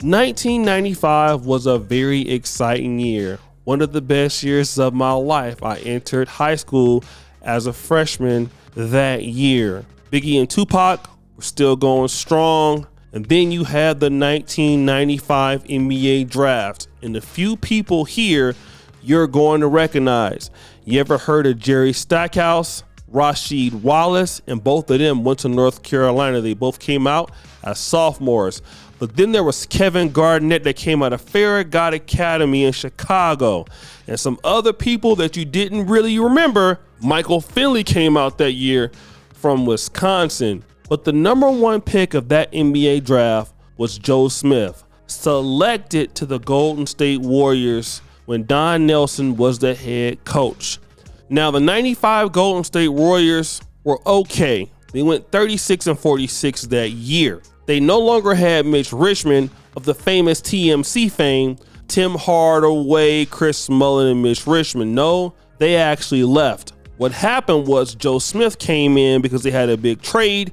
1995 was a very exciting year. One of the best years of my life. I entered high school as a freshman that year. Biggie and Tupac were still going strong. And then you had the 1995 NBA draft. And the few people here you're going to recognize. You ever heard of Jerry Stackhouse, Rasheed Wallace? And both of them went to North Carolina. They both came out as sophomores. But then there was Kevin Garnett that came out of Farragut Academy in Chicago. And some other people that you didn't really remember. Michael Finley came out that year from Wisconsin. But the number one pick of that NBA draft was Joe Smith, selected to the Golden State Warriors when Don Nelson was the head coach. Now, the 95 Golden State Warriors were okay. They went 36-46 that year. They no longer had Mitch Richmond of the famous TMC fame, Tim Hardaway, Chris Mullin, and Mitch Richmond. No, they actually left. What happened was Joe Smith came in because they had a big trade,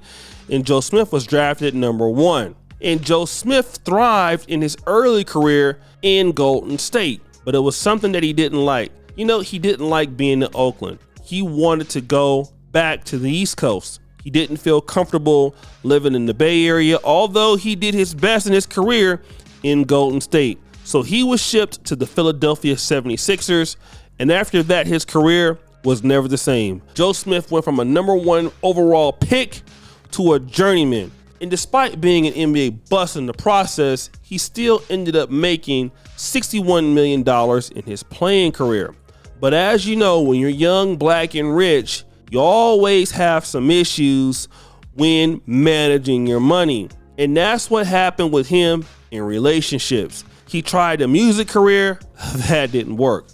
and Joe Smith was drafted number 1. And Joe Smith thrived in his early career in Golden State, but it was something that he didn't like. You know, he didn't like being in Oakland. He wanted to go back to the East Coast. He didn't feel comfortable living in the Bay Area, although he did his best in his career in Golden State. So he was shipped to the Philadelphia 76ers, and after that, his career was never the same. Joe Smith went from a number 1 overall pick to a journeyman. And despite being an NBA bust in the process, he still ended up making $61 million in his playing career. But as you know, when you're young, black, and rich, you always have some issues when managing your money. And that's what happened with him in relationships. He tried a music career, that didn't work.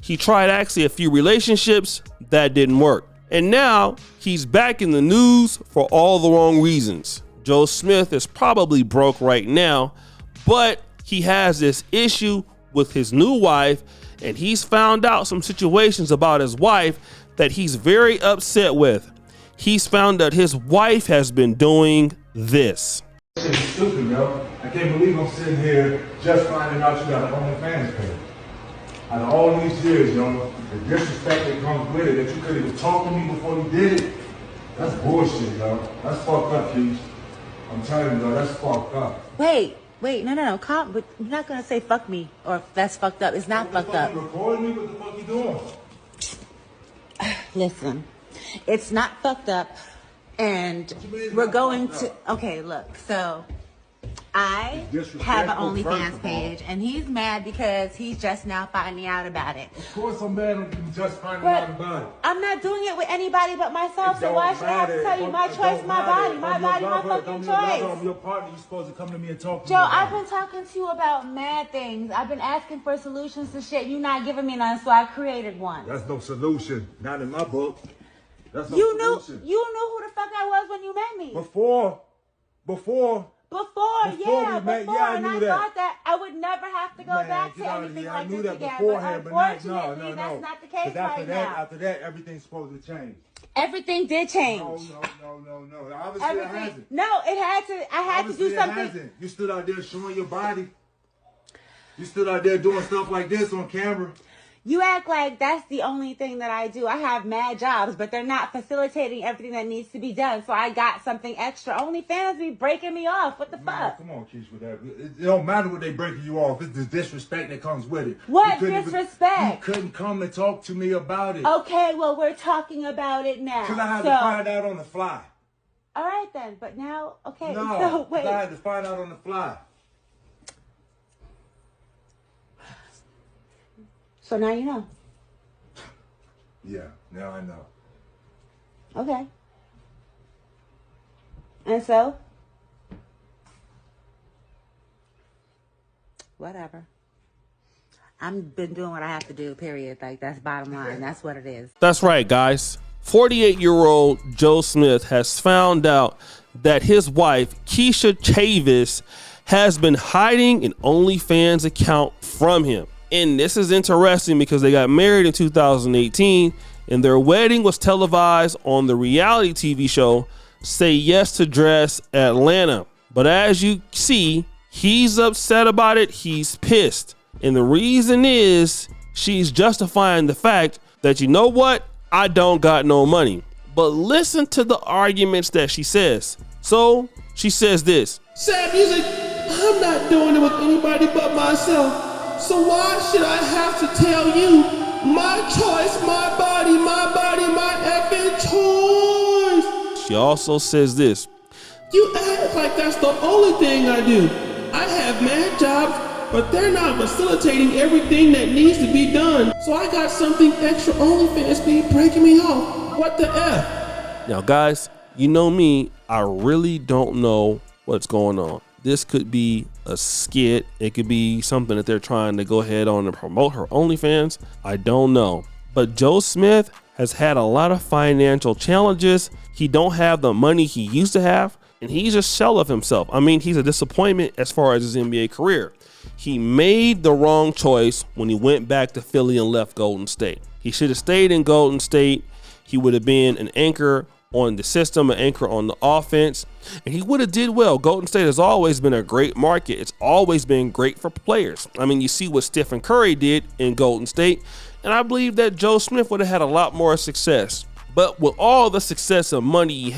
He tried actually a few relationships, that didn't work. And now he's back in the news for all the wrong reasons. Joe Smith is probably broke right now, but he has this issue with his new wife, and he's found out some situations about his wife that he's very upset with. He's found that his wife has been doing this. This is stupid, yo. I can't believe I'm sitting here just finding out you got an OnlyFans page. Out of all these years, yo, the disrespect that comes with it, that you could even talk to me before you did it, that's bullshit, yo. That's fucked up, Keith. I'm telling you, yo, that's fucked up. Wait, no, calm, but you're not gonna say fuck me, or that's fucked up. It's not fucked up. You recording me? What the fuck you doing? Listen, it's not fucked up, and we're going to, okay, look, so I have an OnlyFans page, and he's mad because he's just now finding out about it. Of course I'm mad I'm just finding out about it. I'm not doing it with anybody but myself, so why should I have to tell you my choice, my body, my fucking choice? I'm your partner, you're supposed to come to me and talk to me. Joe, I've been talking to you about mad things. I've been asking for solutions to shit. You're not giving me none, so I created one. That's no solution. Not in my book. That's no solution. You knew who the fuck I was when you met me. Before, I knew that. Thought that I would never have to go back to anything like this again. Beforehand, but no. unfortunately, that's not the case right now. After that, everything's supposed to change. Everything did change. No. Obviously it hasn't. No, it had to. I had to do something. It hasn't. You stood out there showing your body. You stood out there doing stuff like this on camera. You act like that's the only thing that I do. I have mad jobs, but they're not facilitating everything that needs to be done. So I got something extra. OnlyFans be breaking me off. What the fuck? Come on, Keisha, with that. It don't matter what they breaking you off. It's the disrespect that comes with it. What disrespect? You couldn't come and talk to me about it. Okay, well, we're talking about it now. Because I had to find out on the fly. All right, then. But now, okay. No, so, wait. I had to find out on the fly. So now you know. Yeah, now I know. Okay. And so? Whatever. I've been doing what I have to do, period. Like, that's bottom line. That's what it is. That's right, guys. 48-year-old Joe Smith has found out that his wife, Kisha Chavis, has been hiding an OnlyFans account from him. And this is interesting because they got married in 2018 and their wedding was televised on the reality TV show Say Yes to Dress Atlanta. But as you see, He's upset about it. He's pissed. And the reason is she's justifying the fact that, you know what? I don't got no money. But listen to the arguments that she says. So she says this. Sad music, I'm not doing it with anybody but myself. So why should I have to tell you my choice, my body, my effing choice? She also says this. You act like that's the only thing I do. I have mad jobs, but they're not facilitating everything that needs to be done. So I got something extra OnlyFans be breaking me off. What the F? Now, guys, you know me, I really don't know what's going on. This could be a skit. It could be something that they're trying to go ahead on and promote her OnlyFans. I don't know. But Joe Smith has had a lot of financial challenges. He don't have the money he used to have, and he's a shell of himself. I mean, he's a disappointment as far as his NBA career. He made the wrong choice when he went back to Philly and left Golden State. He should have stayed in Golden State. He would have been an anchor on the system, an anchor on the offense, and he would have did well. Golden State has always been a great market. It's always been great for players. I mean, you see what Stephen Curry did in Golden State, and I believe that Joe Smith would have had a lot more success. But with all the success and money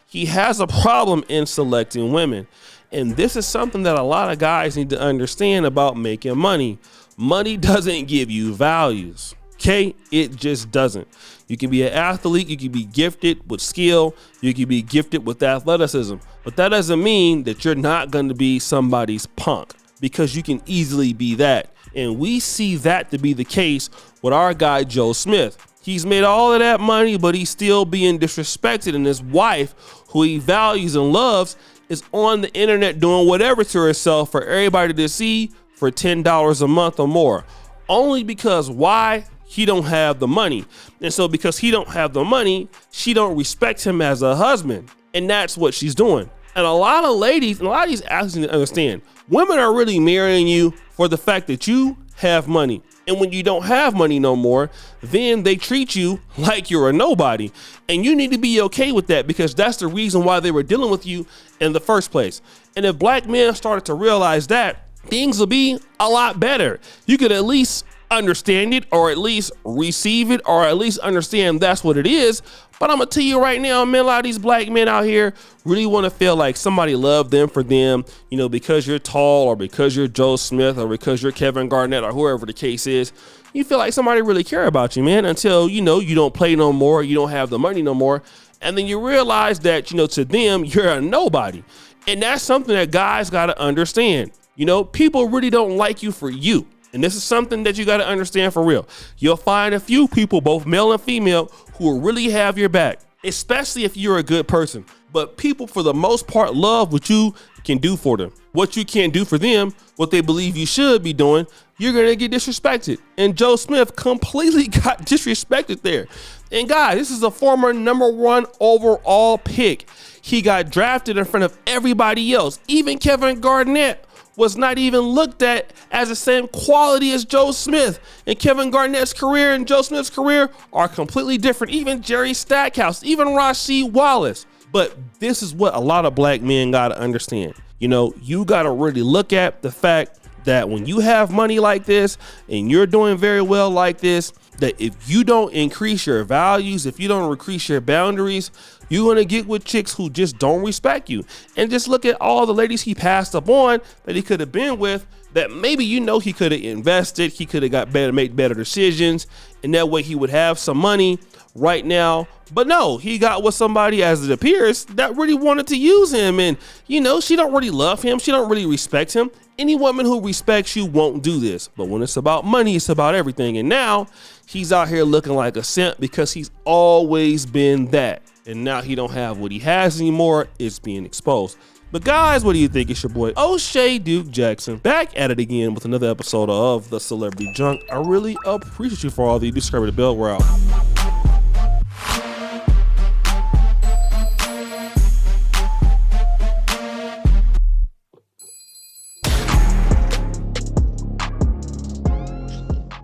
he has a problem in selecting women. And this is something that a lot of guys need to understand about making money. Money doesn't give you values. Okay, it just doesn't. You can be an athlete, you can be gifted with skill, you can be gifted with athleticism, but that doesn't mean that you're not going to be somebody's punk, because you can easily be that. And we see that to be the case with our guy Joe Smith. He's made all of that money, but he's still being disrespected, and his wife, who he values and loves, is on the internet doing whatever to herself for everybody to see for $10 a month or more. Only because why? He don't have the money. And so because he don't have the money, she don't respect him as a husband. And that's what she's doing. And a lot of ladies, and a lot of these athletes need to understand, women are really marrying you for the fact that you have money. And when you don't have money no more, then they treat you like you're a nobody. And you need to be okay with that, because that's the reason why they were dealing with you in the first place. And if black men started to realize that, things will be a lot better. You could at least understand it, or at least receive it, or at least understand that's what it is. But I'm gonna tell you right now, man, a lot of these black men out here really want to feel like somebody loved them for them, you know, because you're tall, or because you're Joe Smith, or because you're Kevin Garnett, or whoever the case is. You feel like somebody really care about you, man, until, you know, you don't play no more, you don't have the money no more, and then you realize that, you know, to them, you're a nobody. And that's something that guys gotta understand. You know, people really don't like you for you. And this is something that you got to understand for real. You'll find a few people, both male and female, who will really have your back, especially if you're a good person. But people, for the most part, love what you can do for them. What you can't do for them, what they believe you should be doing, you're going to get disrespected. And Joe Smith completely got disrespected there. And guys, this is a former #1 overall pick. He got drafted in front of everybody else. Even Kevin Garnett was not even looked at as the same quality as Joe Smith. And Kevin Garnett's career and Joe Smith's career are completely different. Even Jerry Stackhouse, even Rasheed Wallace. But this is what a lot of black men got to understand. You know, you got to really look at the fact that when you have money like this and you're doing very well like this, that if you don't increase your values, if you don't increase your boundaries, you're going to get with chicks who just don't respect you. And just look at all the ladies he passed up on that he could have been with, that maybe, you know, he could have invested, he could have got better, made better decisions, and that way he would have some money right now. But no, he got with somebody, as it appears, that really wanted to use him. And, you know, she don't really love him. She don't really respect him. Any woman who respects you won't do this. But when it's about money, it's about everything. And now he's out here looking like a simp because he's always been that. And now he don't have what he has anymore. It's being exposed. But guys, what do you think? It's your boy O'Shea Duke Jackson, back at it again with another episode of The Celebrity Junk. I really appreciate you for all the subscribe to the bell. We're out.